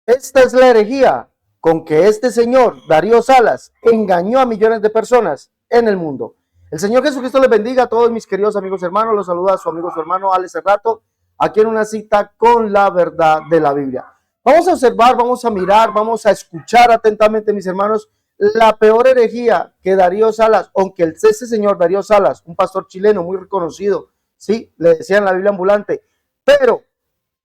Esta es la herejía con que este señor, Darío Salas, engañó a millones de personas en el mundo. El Señor Jesucristo les bendiga a todos mis queridos amigos hermanos. Los saluda a su amigo, su hermano Alex Cerrato, aquí en una cita con la verdad de la Biblia. Vamos a observar, vamos a mirar, vamos a escuchar atentamente, mis hermanos, la peor herejía que Darío Salas, aunque ese señor Darío Salas, un pastor chileno muy reconocido, sí, le decían la Biblia ambulante, pero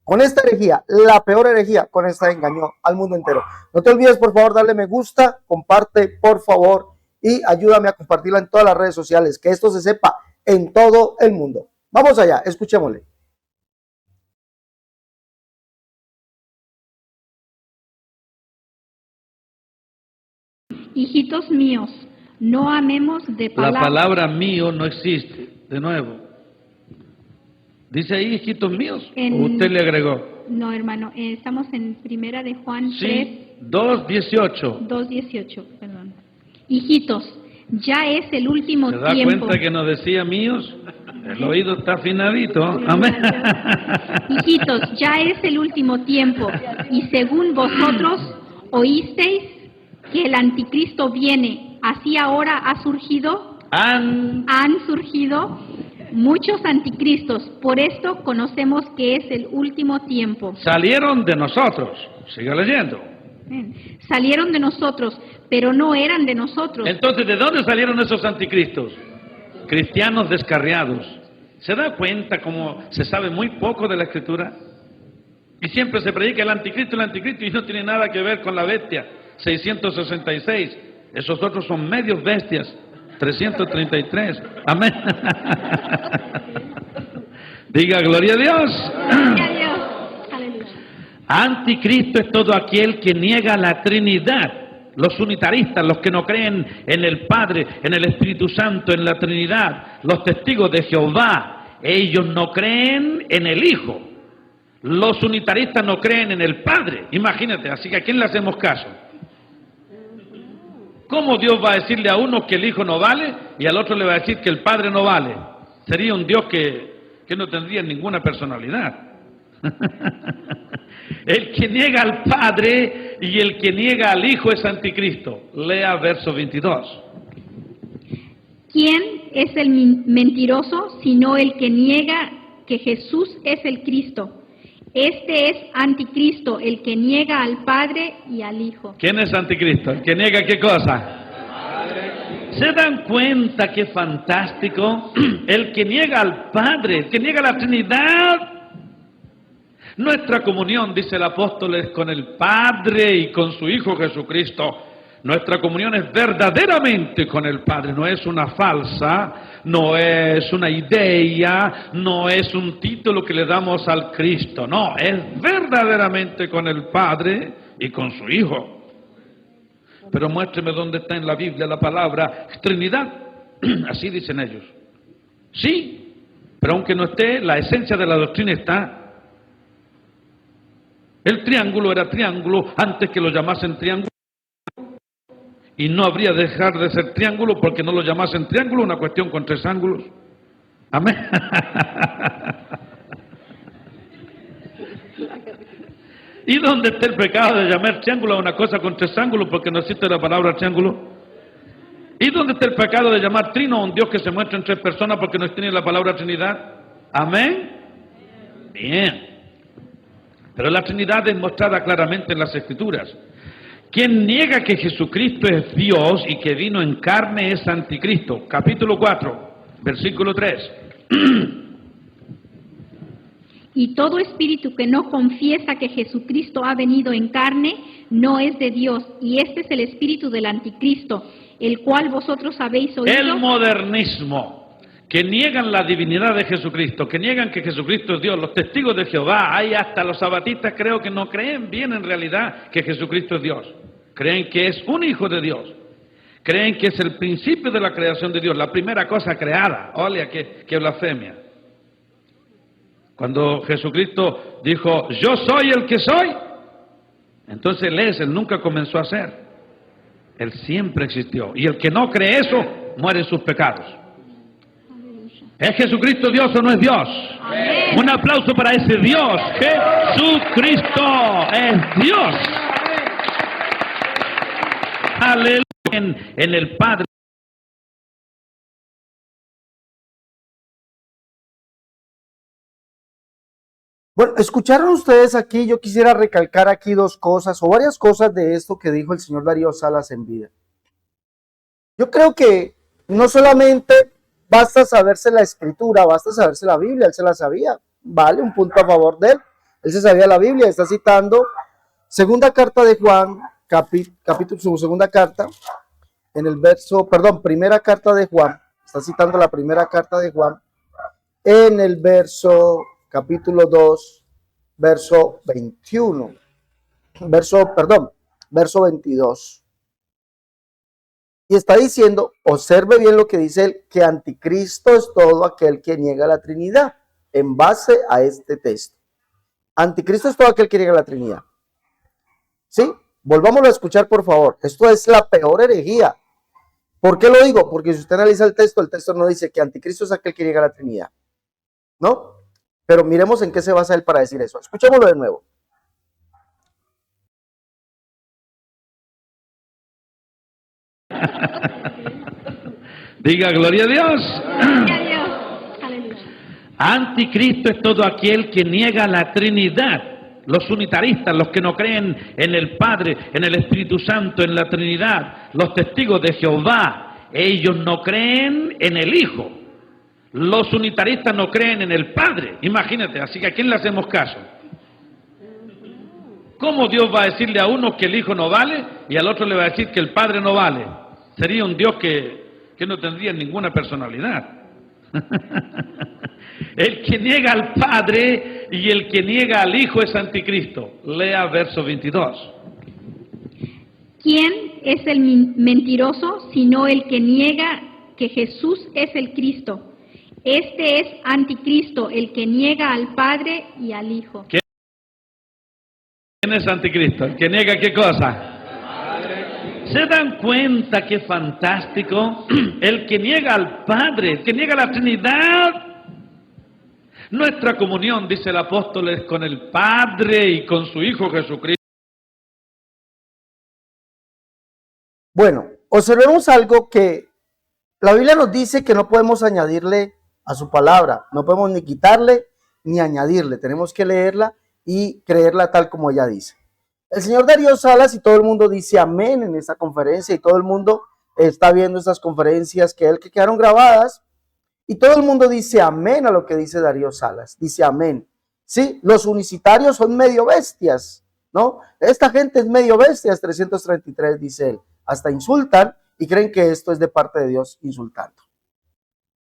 con esta herejía, la peor herejía, con esta engañó al mundo entero. No te olvides, por favor, darle me gusta, comparte, por favor, y ayúdame a compartirla en todas las redes sociales, que esto se sepa en todo el mundo. Vamos allá, escuchémosle. Hijitos míos, no amemos de palabra. La palabra mío no existe, de nuevo. ¿Dice ahí, hijitos míos? ¿O usted le agregó? No, hermano, estamos en primera de Juan Sí, 2:18. 2:18, perdón. Hijitos, ya es el último ¿Se da tiempo. cuenta que nos decía míos? El oído está afinadito. Amén. Hijitos, ya es el último tiempo, y según vosotros oísteis que el anticristo viene, así ahora ha surgido, han surgido muchos anticristos. Por esto conocemos que es el último tiempo. Salieron de nosotros. Siga leyendo. Salieron de nosotros, pero no eran de nosotros. Entonces, ¿de dónde salieron esos anticristos? Cristianos descarriados. ¿Se da cuenta cómo se sabe muy poco de la Escritura? Y siempre se predica el anticristo, y no tiene nada que ver con la bestia. 666. Esos otros son medios bestias. 333. Amén. Diga gloria a Dios. Gloria a Dios. Aleluya. Anticristo es todo aquel que niega la Trinidad. Los unitaristas, los que no creen en el Padre, en el Espíritu Santo, en la Trinidad, los testigos de Jehová, ellos no creen en el Hijo. Los unitaristas no creen en el Padre. Imagínate, así que ¿a quién le hacemos caso? ¿Cómo Dios va a decirle a uno que el Hijo no vale y al otro le va a decir que el Padre no vale? Sería un Dios que no tendría ninguna personalidad. El que niega al Padre y el que niega al Hijo es anticristo. Lea verso 22. ¿Quién es el mentiroso sino el que niega que Jesús es el Cristo? Este es anticristo, el que niega al Padre y al Hijo. ¿Quién es anticristo? ¿El que niega qué cosa? ¿Se dan cuenta qué fantástico? El que niega al Padre, el que niega la Trinidad. Nuestra comunión, dice el apóstol, es con el Padre y con su Hijo Jesucristo. Nuestra comunión es verdaderamente con el Padre, no es una falsa, no es una idea, no es un título que le damos al Cristo, no, es verdaderamente con el Padre y con su Hijo. Pero muéstreme dónde está en la Biblia la palabra Trinidad, así dicen ellos. Sí, pero aunque no esté, la esencia de la doctrina está. El triángulo era triángulo antes que lo llamasen triángulo. Y no habría de dejar de ser triángulo porque no lo llamasen triángulo, una cuestión con tres ángulos. Amén. ¿Y dónde está el pecado de llamar triángulo a una cosa con tres ángulos porque no existe la palabra triángulo? ¿Y dónde está el pecado de llamar trino a un Dios que se muestra en tres personas porque no tiene la palabra Trinidad? Amén. Bien. Pero la Trinidad es mostrada claramente en las Escrituras. Quien niega que Jesucristo es Dios y que vino en carne es anticristo. Capítulo 4, versículo 3. Y todo espíritu que no confiesa que Jesucristo ha venido en carne no es de Dios. Y este es el espíritu del anticristo, el cual vosotros habéis oído. El modernismo, que niegan la divinidad de Jesucristo, que niegan que Jesucristo es Dios, los testigos de Jehová, hay hasta los sabatistas creo que no creen bien en realidad que Jesucristo es Dios. Creen que es un hijo de Dios. Creen que es el principio de la creación de Dios, la primera cosa creada. Olea, qué blasfemia. Cuando Jesucristo dijo, yo soy el que soy, entonces Él nunca comenzó a ser. Él siempre existió. Y el que no cree eso, muere en sus pecados. ¿Es Jesucristo Dios o no es Dios? Amén. Un aplauso para ese Dios. Jesucristo es Dios. Aleluya. En el Padre. Bueno, escucharon ustedes aquí, yo quisiera recalcar aquí dos cosas o varias cosas de esto que dijo el señor Darío Salas en vida. Yo creo que no solamente basta saberse la escritura, basta saberse la Biblia, él se la sabía, vale, un punto a favor de él se sabía la Biblia, está citando segunda carta de Juan, capítulo, su segunda carta, en el verso, perdón, primera carta de Juan, está citando la primera carta de Juan, en el verso, capítulo 2, verso 21, verso 22. Y está diciendo, observe bien lo que dice él, que anticristo es todo aquel que niega la Trinidad, en base a este texto. Anticristo es todo aquel que niega la Trinidad. ¿Sí? Volvámoslo a escuchar, por favor. Esto es la peor herejía. ¿Por qué lo digo? Porque si usted analiza el texto no dice que anticristo es aquel que niega la Trinidad. ¿No? Pero miremos en qué se basa él para decir eso. Escuchémoslo de nuevo. Diga gloria a Dios. Gloria a Dios. Aleluya. Anticristo es todo aquel que niega la Trinidad. Los unitaristas, los que no creen en el Padre, en el Espíritu Santo, en la Trinidad, los testigos de Jehová, ellos no creen en el Hijo. Los unitaristas no creen en el Padre. Imagínate, así que ¿a quién le hacemos caso? ¿Cómo Dios va a decirle a uno que el Hijo no vale y al otro le va a decir que el Padre no vale? Sería un Dios que no tendría ninguna personalidad. El que niega al Padre y el que niega al Hijo es anticristo. Lea verso 22. ¿Quién es el mentiroso sino el que niega que Jesús es el Cristo? Este es anticristo, el que niega al Padre y al Hijo. ¿Quién es anticristo? ¿El que niega qué cosa? ¿Se dan cuenta qué fantástico? El que niega al Padre, el que niega la Trinidad. Nuestra comunión, dice el apóstol, es con el Padre y con su Hijo Jesucristo. Bueno, observemos algo que la Biblia nos dice que no podemos añadirle a su palabra, no podemos ni quitarle ni añadirle, tenemos que leerla y creerla tal como ella dice. El señor Darío Salas y todo el mundo dice amén en esta conferencia y todo el mundo está viendo estas conferencias que quedaron grabadas y todo el mundo dice amén a lo que dice Darío Salas, dice amén. Sí, los unicitarios son medio bestias, ¿no? Esta gente es medio bestias, 333 dice él, hasta insultan y creen que esto es de parte de Dios insultando.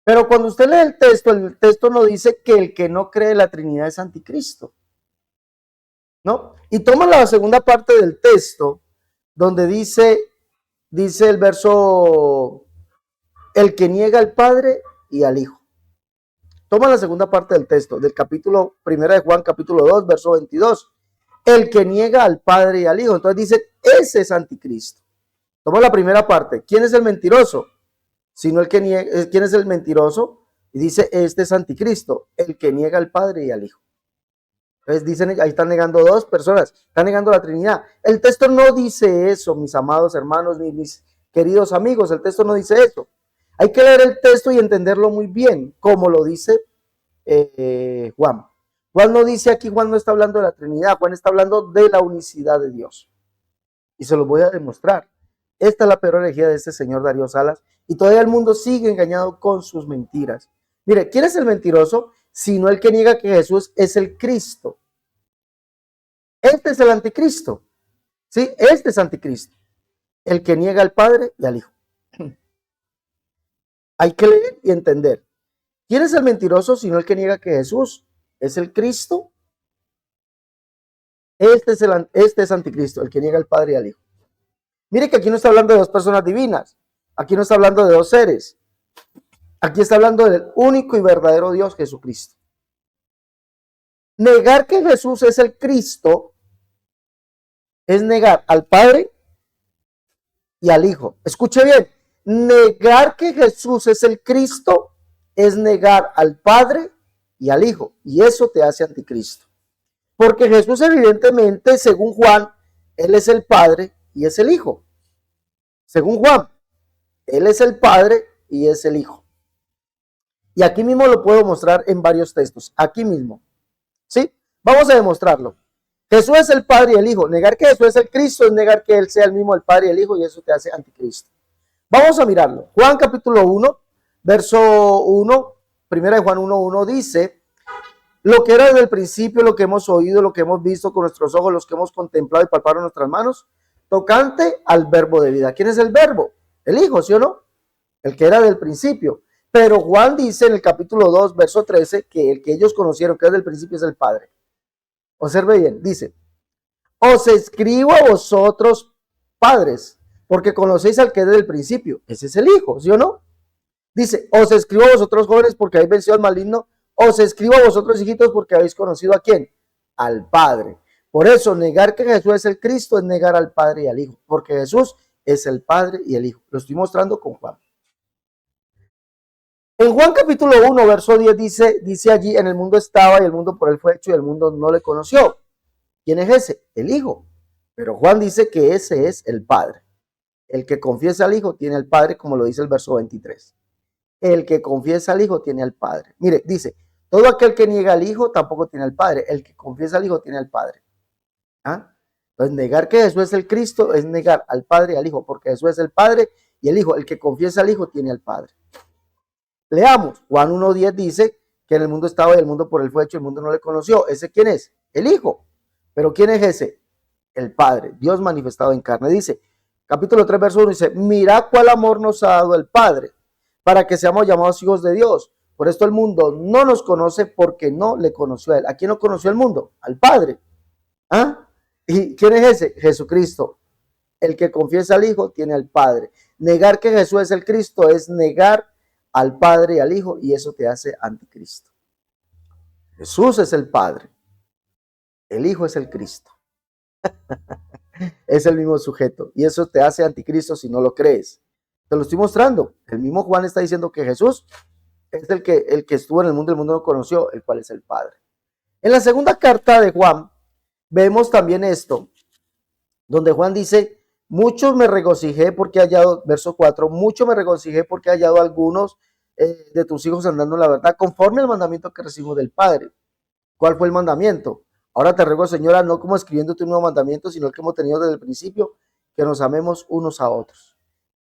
Pero cuando usted lee el texto no dice que el que no cree en la Trinidad es anticristo, ¿no? Y toma la segunda parte del texto, donde dice el verso, el que niega al Padre y al Hijo. Toma la segunda parte del texto, del capítulo 1 de Juan, capítulo 2, verso 22. El que niega al Padre y al Hijo. Entonces dice, ese es anticristo. Toma la primera parte. ¿Quién es el mentiroso? Sino el que niega, ¿quién es el mentiroso? Y dice, este es anticristo, el que niega al Padre y al Hijo. Entonces dicen, ahí están negando dos personas, están negando la Trinidad. El texto no dice eso, mis amados hermanos, ni mis queridos amigos, el texto no dice eso. Hay que leer el texto y entenderlo muy bien, como lo dice Juan. Juan no dice aquí, Juan no está hablando de la Trinidad, Juan está hablando de la unicidad de Dios. Y se lo voy a demostrar. Esta es la peor herejía de este señor Darío Salas, y todavía el mundo sigue engañado con sus mentiras. Mire, ¿quién es el mentiroso? Sino el que niega que Jesús es el Cristo. Este es el anticristo. ¿Sí? Este es anticristo. El que niega al Padre y al Hijo. Hay que leer y entender. ¿Quién es el mentiroso sino el que niega que Jesús es el Cristo? Este es anticristo, el que niega al Padre y al Hijo. Mire que aquí no está hablando de dos personas divinas. Aquí no está hablando de dos seres. Aquí está hablando del único y verdadero Dios, Jesucristo. Negar que Jesús es el Cristo es negar al Padre y al Hijo. Escuche bien, negar que Jesús es el Cristo es negar al Padre y al Hijo, y eso te hace anticristo. Porque Jesús evidentemente, según Juan, Él es el Padre y es el Hijo. Según Juan, Él es el Padre y es el Hijo. Y aquí mismo lo puedo mostrar en varios textos, aquí mismo. ¿Sí? Vamos a demostrarlo. Jesús es el Padre y el Hijo. Negar que Jesús es el Cristo es negar que Él sea el mismo el Padre y el Hijo, y eso te hace anticristo. Vamos a mirarlo. Juan capítulo 1, verso 1, primera de Juan 1:1 dice: lo que era desde el principio, lo que hemos oído, lo que hemos visto con nuestros ojos, los que hemos contemplado y palpado en nuestras manos, tocante al verbo de vida. ¿Quién es el verbo? El Hijo, ¿sí o no? El que era del principio. Pero Juan dice en el capítulo 2, verso 13, que el que ellos conocieron, que es del principio, es el Padre. Observe bien, dice: os escribo a vosotros, padres, porque conocéis al que es del principio. Ese es el Hijo, ¿sí o no? Dice: os escribo a vosotros, jóvenes, porque habéis vencido al maligno. Os escribo a vosotros, hijitos, porque habéis conocido ¿a quién? Al Padre. Por eso, negar que Jesús es el Cristo es negar al Padre y al Hijo, porque Jesús es el Padre y el Hijo. Lo estoy mostrando con Juan. En Juan capítulo 1, verso 10 dice allí: en el mundo estaba y el mundo por él fue hecho y el mundo no le conoció. ¿Quién es ese? El Hijo. Pero Juan dice que ese es el Padre. El que confiesa al Hijo tiene al Padre, como lo dice el verso 23. El que confiesa al Hijo tiene al Padre. Mire, dice: todo aquel que niega al Hijo tampoco tiene al Padre. El que confiesa al Hijo tiene al Padre. ¿Ah? Entonces, negar que Jesús es el Cristo es negar al Padre y al Hijo, porque Jesús es el Padre y el Hijo. El que confiesa al Hijo tiene al Padre. Leamos. Juan 1:10 dice que en el mundo estaba y el mundo por él fue hecho, el mundo no le conoció. ¿Ese quién es? El Hijo. ¿Pero quién es ese? El Padre, Dios manifestado en carne. Dice, capítulo 3, verso 1, dice: mirad cuál amor nos ha dado el Padre, para que seamos llamados hijos de Dios. Por esto el mundo no nos conoce, porque no le conoció a Él. ¿A quién no conoció el mundo? Al Padre. ¿Ah? ¿Y quién es ese? Jesucristo. El que confiesa al Hijo tiene al Padre. Negar que Jesús es el Cristo es negar al Padre y al Hijo, y eso te hace anticristo. Jesús es el Padre. El Hijo es el Cristo. Es el mismo sujeto, y eso te hace anticristo si no lo crees. Te lo estoy mostrando. El mismo Juan está diciendo que Jesús es el que estuvo en el mundo no conoció, el cual es el Padre. En la segunda carta de Juan vemos también esto, donde Juan dice: mucho me regocijé porque he hallado, verso 4, mucho me regocijé porque he hallado algunos de tus hijos andando en la verdad, conforme al mandamiento que recibimos del Padre. ¿Cuál fue el mandamiento? Ahora te ruego, Señora, no como escribiéndote un nuevo mandamiento, sino el que hemos tenido desde el principio, que nos amemos unos a otros.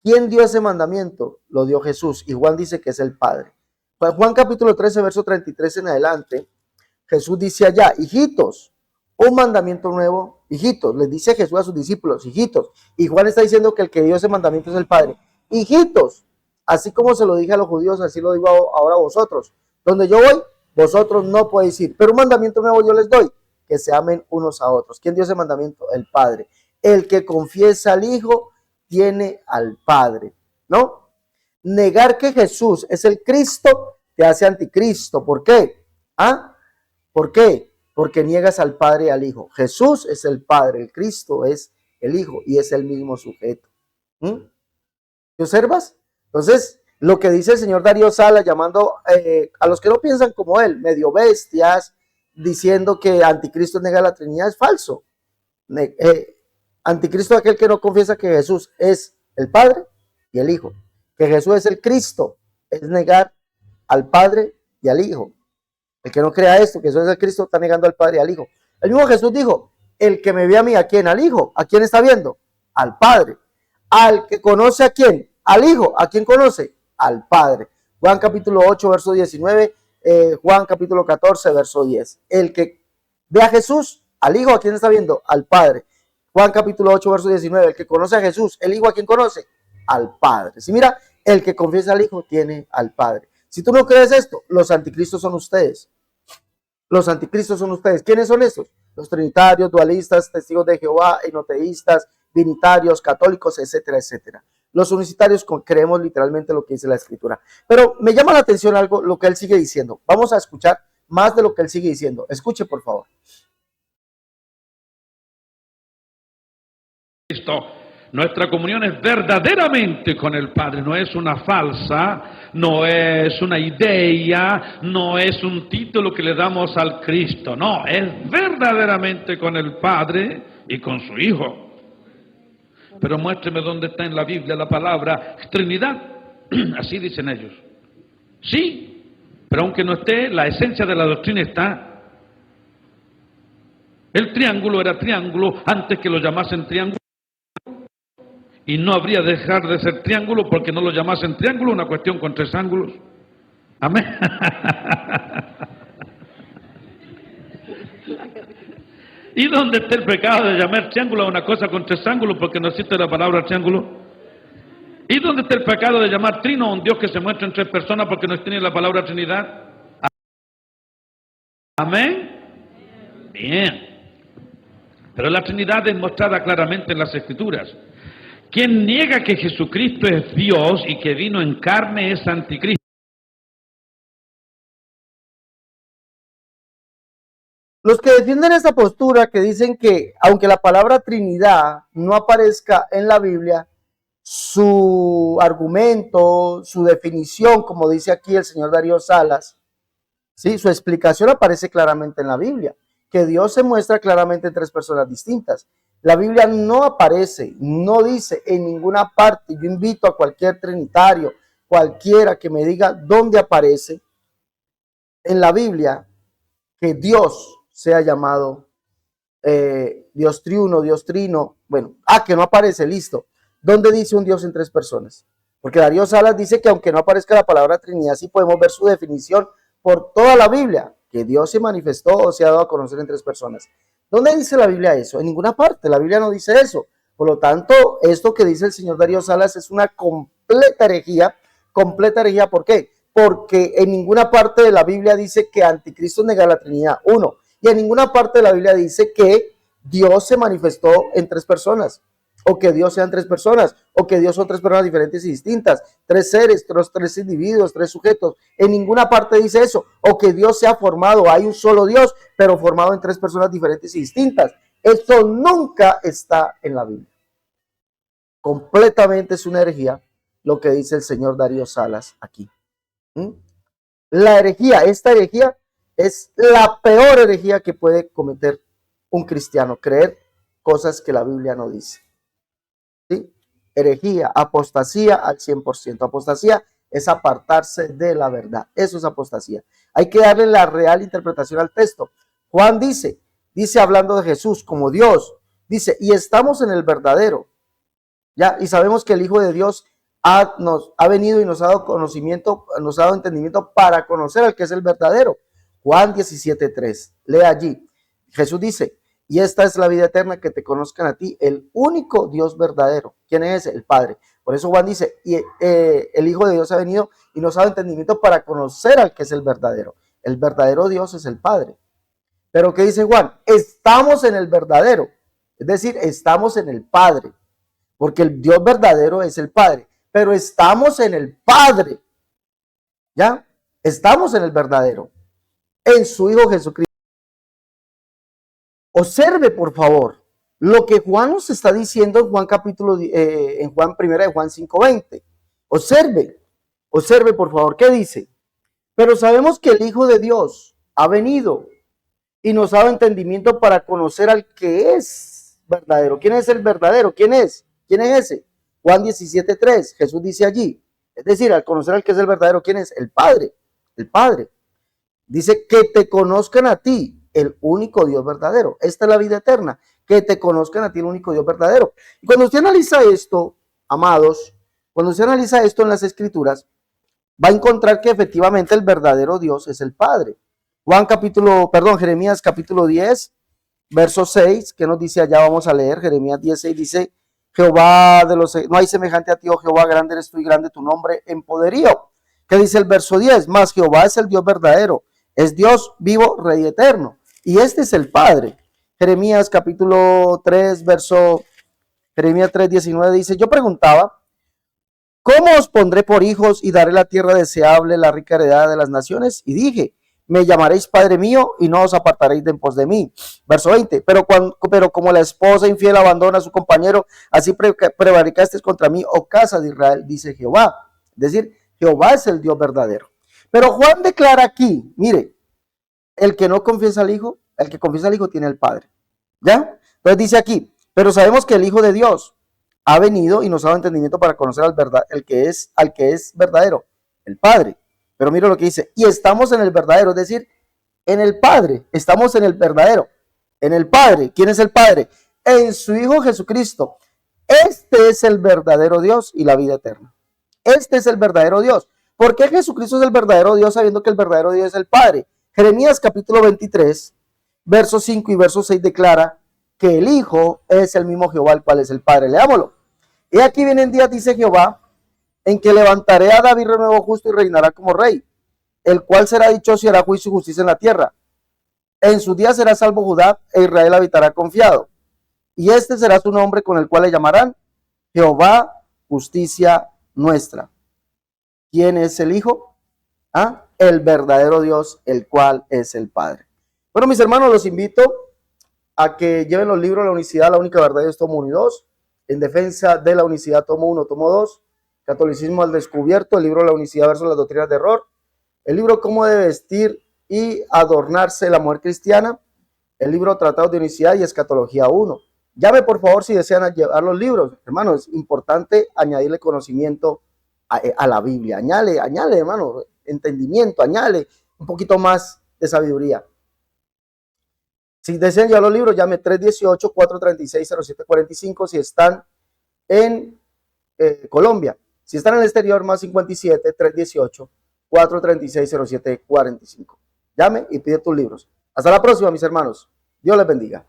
¿Quién dio ese mandamiento? Lo dio Jesús, y Juan dice que es el Padre. Pues Juan capítulo 13, verso 33 en adelante, Jesús dice allá: hijitos, un mandamiento nuevo, hijitos, les dice Jesús a sus discípulos, hijitos, y Juan está diciendo que el que dio ese mandamiento es el Padre. Hijitos, así como se lo dije a los judíos, así lo digo ahora a vosotros. Donde yo voy, vosotros no podéis ir, pero un mandamiento nuevo yo les doy: que se amen unos a otros. ¿Quién dio ese mandamiento? El Padre. El que confiesa al Hijo tiene al Padre, ¿no? Negar que Jesús es el Cristo te hace anticristo. ¿Por qué? ¿Ah? ¿Por qué? Porque niegas al Padre y al Hijo. Jesús es el Padre, el Cristo es el Hijo, y es el mismo sujeto. ¿Te observas? Entonces, lo que dice el señor Darío Salas, llamando a los que no piensan como él, medio bestias, diciendo que anticristo nega la Trinidad, es falso. Anticristo es aquel que no confiesa que Jesús es el Padre y el Hijo. Que Jesús es el Cristo es negar al Padre y al Hijo. El que no crea esto, que Jesús es el Cristo, está negando al Padre y al Hijo. El mismo Jesús dijo: el que me ve a mí, ¿a quién? Al Hijo. ¿A quién está viendo? Al Padre. Al que conoce, ¿a quién? Al Hijo. ¿A quién conoce? Al Padre. Juan capítulo 8, verso 19. Juan capítulo 14, verso 10. El que ve a Jesús, al Hijo, ¿a quién está viendo? Al Padre. Juan capítulo 8, verso 19. El que conoce a Jesús, el Hijo, ¿a quién conoce? Al Padre. Si mira, el que confiesa al Hijo tiene al Padre. Si tú no crees esto, los anticristos son ustedes. Los anticristos son ustedes. ¿Quiénes son estos? Los trinitarios, dualistas, testigos de Jehová, enoteístas, binitarios, católicos, etcétera, etcétera. Los unicitarios creemos literalmente lo que dice la Escritura. Pero me llama la atención algo, lo que él sigue diciendo. Vamos a escuchar más de lo que él sigue diciendo. Escuche, por favor. Cristo, Nuestra comunión es verdaderamente con el Padre, no es una falsa, no es una idea, no es un título que le damos al Cristo, no, es verdaderamente con el Padre y con su Hijo. Pero muéstreme dónde está en la Biblia la palabra Trinidad, así dicen ellos. Sí, pero aunque no esté, la esencia de la doctrina está. El triángulo era triángulo antes que lo llamasen triángulo. Y no habría de dejar de ser triángulo porque no lo llamasen triángulo, una cuestión con 3 ángulos. Amén. ¿Y dónde está el pecado de llamar triángulo a una cosa con 3 ángulos porque no existe la palabra triángulo? ¿Y dónde está el pecado de llamar trino a un Dios que se muestra en 3 personas porque no tiene la palabra Trinidad? Amén. Bien. Pero la Trinidad es mostrada claramente en las Escrituras. Quien niega que Jesucristo es Dios y que vino en carne es anticristo. Los que defienden esta postura, que dicen que aunque la palabra Trinidad no aparezca en la Biblia, su argumento, su definición, como dice aquí el señor Darío Salas, ¿sí? Su explicación aparece claramente en la Biblia, que Dios se muestra claramente en 3 personas distintas. La Biblia no aparece, no dice en ninguna parte. Yo invito a cualquier trinitario, cualquiera que me diga dónde aparece en la Biblia que Dios sea llamado Dios triuno, Dios trino. Bueno, que no aparece, listo. ¿Dónde dice un Dios en 3 personas? Porque Darío Salas dice que aunque no aparezca la palabra Trinidad, sí podemos ver su definición por toda la Biblia, que Dios se manifestó o se ha dado a conocer en 3 personas. ¿Dónde dice la Biblia eso? En ninguna parte, la Biblia no dice eso. Por lo tanto, esto que dice el señor Darío Salas es una completa herejía. ¿Por qué? Porque en ninguna parte de la Biblia dice que Anticristo nega la Trinidad, 1. Y en ninguna parte de la Biblia dice que Dios se manifestó en 3 personas, o que Dios sean 3 personas, o que Dios son 3 personas diferentes y distintas, 3 seres, 3 individuos, 3 sujetos. En ninguna parte dice eso, o que Dios se ha formado, hay un solo Dios, pero formado en 3 personas diferentes y distintas. Esto nunca está en la Biblia. Completamente es una herejía lo que dice el señor Darío Salas aquí. La herejía, esta herejía es la peor herejía que puede cometer un cristiano, creer cosas que la Biblia no dice. ¿Sí? Herejía, apostasía al 100%. Apostasía es apartarse de la verdad. Eso es apostasía. Hay que darle la real interpretación al texto. Juan dice hablando de Jesús como Dios, dice, y estamos en el verdadero. ¿Ya? Y sabemos que el Hijo de Dios nos ha venido y nos ha dado conocimiento, nos ha dado entendimiento para conocer al que es el verdadero. Juan 17:3. Lee allí. Jesús dice, y esta es la vida eterna, que te conozcan a ti, el único Dios verdadero. ¿Quién es ese? El Padre. Por eso Juan dice, y el Hijo de Dios ha venido y nos ha dado entendimiento para conocer al que es el verdadero. El verdadero Dios es el Padre. Pero ¿qué dice Juan? Estamos en el verdadero. Es decir, estamos en el Padre. Porque el Dios verdadero es el Padre. Pero estamos en el Padre. ¿Ya? Estamos en el verdadero. En su Hijo Jesucristo. Observe, por favor, lo que Juan nos está diciendo en Juan capítulo, en Juan 1 de Juan 5:20. Observe, por favor, ¿qué dice? Pero sabemos que el Hijo de Dios ha venido y nos ha dado entendimiento para conocer al que es verdadero. ¿Quién es el verdadero? ¿Quién es? ¿Quién es ese? Juan 17:3, Jesús dice allí. Es decir, al conocer al que es el verdadero, ¿quién es? El Padre. El Padre. Dice que te conozcan a ti, el único Dios verdadero. Esta es la vida eterna, que te conozcan a ti, el único Dios verdadero. Y cuando usted analiza esto, amados, cuando usted analiza esto en las Escrituras, va a encontrar que efectivamente el verdadero Dios es el Padre. Jeremías capítulo 10, verso 6, que nos dice allá, vamos a leer, Jeremías 10:6 dice, Jehová de los, no hay semejante a ti, oh Jehová, grande eres tú y grande tu nombre en poderío. ¿Qué dice el verso 10? Más Jehová es el Dios verdadero, es Dios vivo, Rey eterno. Y este es el Padre. Jeremías capítulo 3, Jeremías 3:19 dice, yo preguntaba, ¿cómo os pondré por hijos y daré la tierra deseable, la rica heredad de las naciones? Y dije, me llamaréis Padre mío y no os apartaréis de en pos de mí. Verso 20, pero como la esposa infiel abandona a su compañero, así prevaricasteis contra mí, oh casa de Israel, dice Jehová. Es decir, Jehová es el Dios verdadero. Pero Juan declara aquí, mire, el que no confiesa al Hijo, el que confiesa al Hijo tiene al Padre. ¿Ya? Entonces dice aquí, pero sabemos que el Hijo de Dios ha venido y nos ha dado entendimiento para conocer al que es verdadero, el Padre. Pero mira lo que dice, y estamos en el verdadero, es decir, en el Padre, estamos en el verdadero, en el Padre. ¿Quién es el Padre? En su Hijo Jesucristo. Este es el verdadero Dios y la vida eterna. Este es el verdadero Dios. ¿Por qué Jesucristo es el verdadero Dios sabiendo que el verdadero Dios es el Padre? Jeremías capítulo 23, versos 5 y verso 6 declara que el Hijo es el mismo Jehová, el cual es el Padre. Leámoslo. Y aquí vienen días, dice Jehová, en que levantaré a David renuevo justo y reinará como rey, el cual será dichoso y hará juicio y justicia en la tierra. En sus días será salvo Judá e Israel habitará confiado. Y este será su nombre con el cual le llamarán Jehová, justicia nuestra. ¿Quién es el Hijo? El verdadero Dios, el cual es el Padre. Bueno, mis hermanos, los invito a que lleven los libros de la unicidad, la única verdad es tomo 1 y 2, en defensa de la unicidad tomo 1, tomo 2, Catolicismo al descubierto, el libro de la unicidad versus las doctrinas de error, el libro Cómo debe vestir y adornarse la mujer cristiana, el libro Tratados de Unicidad y Escatología 1. Llame por favor si desean llevar los libros. Hermanos, es importante añadirle conocimiento a la Biblia. Añade, hermano, entendimiento, añade un poquito más de sabiduría. Si desean llevar los libros, llame 318-436-0745 si están en Colombia. Si están en el exterior, más 57 318 436 0745. Llame y pide tus libros. Hasta la próxima, mis hermanos. Dios les bendiga.